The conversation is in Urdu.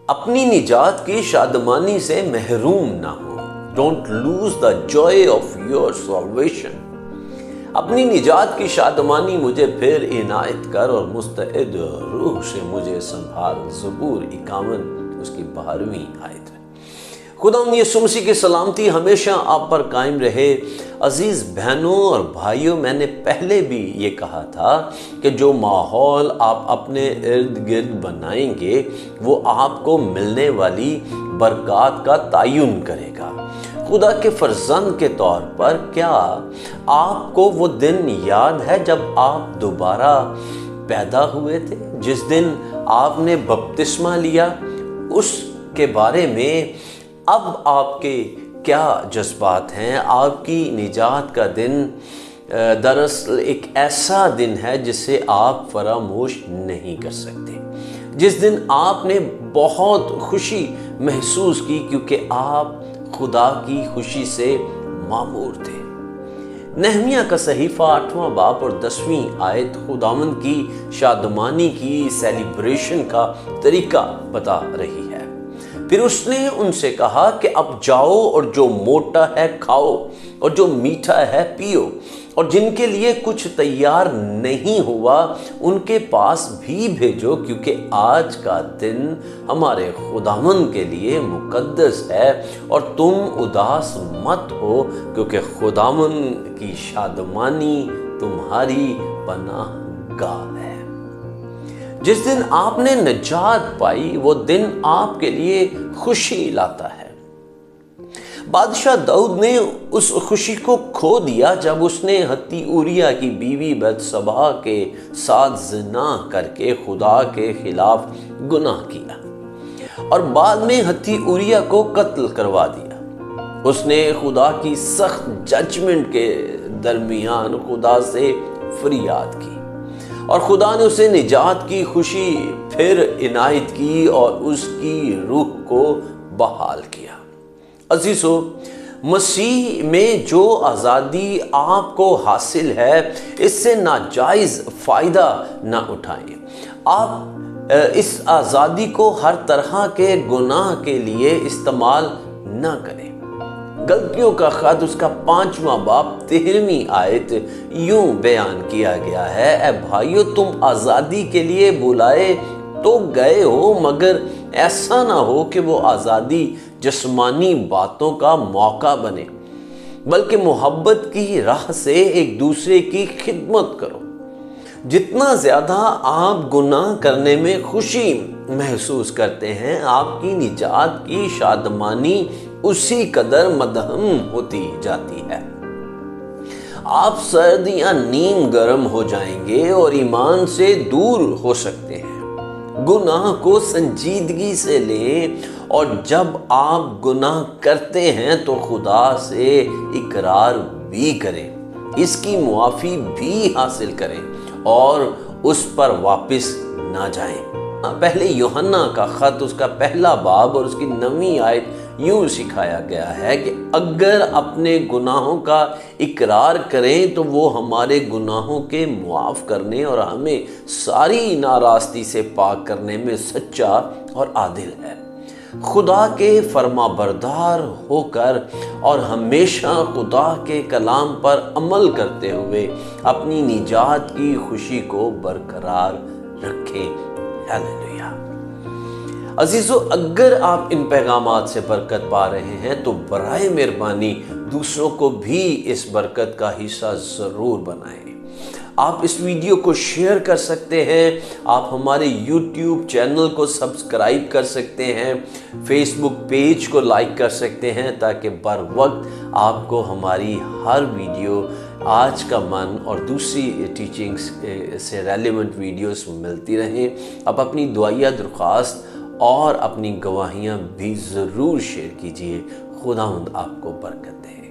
اپنی نجات کی شادمانی سے محروم نہ ہو. Don't lose the joy of your salvation. اپنی نجات کی شادمانی مجھے پھر عنایت کر اور مستعد روح سے مجھے سنبھال. زبور 51 اس کی 12ویں آیت ہے. خدا یسوع مسیح کی سلامتی ہمیشہ آپ پر قائم رہے. عزیز بہنوں اور بھائیوں، میں نے پہلے بھی یہ کہا تھا کہ جو ماحول آپ اپنے ارد گرد بنائیں گے وہ آپ کو ملنے والی برکات کا تعین کرے گا. خدا کے فرزند کے طور پر کیا آپ کو وہ دن یاد ہے جب آپ دوبارہ پیدا ہوئے تھے، جس دن آپ نے بپتسمہ لیا؟ اس کے بارے میں اب آپ کے کیا جذبات ہیں؟ آپ کی نجات کا دن دراصل ایک ایسا دن ہے جسے آپ فراموش نہیں کر سکتے، جس دن آپ نے بہت خوشی محسوس کی کیونکہ آپ خدا کی خوشی سے معمور تھے. نہمیہ کا صحیفہ 8واں باب اور 10ویں آیت خداوند کی شادمانی کی سیلیبریشن کا طریقہ بتا رہی ہے. پھر اس نے ان سے کہا کہ اب جاؤ اور جو موٹا ہے کھاؤ اور جو میٹھا ہے پیو، اور جن کے لیے کچھ تیار نہیں ہوا ان کے پاس بھی بھیجو، کیونکہ آج کا دن ہمارے خداوند کے لیے مقدس ہے. اور تم اداس مت ہو کیونکہ خداوند کی شادمانی تمہاری پناہ گاہ ہے. جس دن آپ نے نجات پائی وہ دن آپ کے لیے خوشی لاتا ہے. بادشاہ داؤد نے اس خوشی کو کھو دیا جب اس نے حتی اوریہ کی بیوی بتشبہ کے ساتھ زنا کر کے خدا کے خلاف گناہ کیا اور بعد میں حتی اوریہ کو قتل کروا دیا. اس نے خدا کی سخت ججمنٹ کے درمیان خدا سے فریاد کی اور خدا نے اسے نجات کی خوشی پھر عنایت کی اور اس کی روح کو بحال کیا. عزیزو، مسیح میں جو آزادی آپ کو حاصل ہے اس سے ناجائز فائدہ نہ اٹھائیں. آپ اس آزادی کو ہر طرح کے گناہ کے لیے استعمال نہ کریں. غلطیوں کا خط اس کا 5واں باب 13ویں آیت یوں بیان کیا گیا ہے: اے بھائیو، تم آزادی کے لیے بلائے تو گئے ہو، مگر ایسا نہ ہو کہ وہ آزادی جسمانی باتوں کا موقع بنے، بلکہ محبت کی راہ سے ایک دوسرے کی خدمت کرو. جتنا زیادہ آپ گناہ کرنے میں خوشی محسوس کرتے ہیں، آپ کی نجات کی شادمانی اسی قدر مدھم ہوتی جاتی ہے. آپ سرد یا نیم گرم ہو جائیں گے اور ایمان سے دور ہو سکتے ہیں. گناہ کو سنجیدگی سے لیں اور جب آپ گناہ کرتے ہیں تو خدا سے اقرار بھی کریں، اس کی معافی بھی حاصل کریں اور اس پر واپس نہ جائیں. پہلے یوحنا کا خط اس کا 1 باب اور اس کی 9ویں آیت یوں سکھایا گیا ہے کہ اگر اپنے گناہوں کا اقرار کریں تو وہ ہمارے گناہوں کے معاف کرنے اور ہمیں ساری ناراستی سے پاک کرنے میں سچا اور عادل ہے. خدا کے فرما بردار ہو کر اور ہمیشہ خدا کے کلام پر عمل کرتے ہوئے اپنی نجات کی خوشی کو برقرار رکھیں. ہیلیلویا. عزیزو، اگر آپ ان پیغامات سے برکت پا رہے ہیں تو برائے مہربانی دوسروں کو بھی اس برکت کا حصہ ضرور بنائیں. آپ اس ویڈیو کو شیئر کر سکتے ہیں، آپ ہمارے یوٹیوب چینل کو سبسکرائب کر سکتے ہیں، فیس بک پیج کو لائک کر سکتے ہیں تاکہ بر وقت آپ کو ہماری ہر ویڈیو آج کا من اور دوسری ٹیچنگز سے ریلیونٹ ویڈیوز ملتی رہیں. آپ اپنی دعائیہ درخواست اور اپنی گواہیاں بھی ضرور شیئر کیجیے. خداوند آپ کو برکت دے.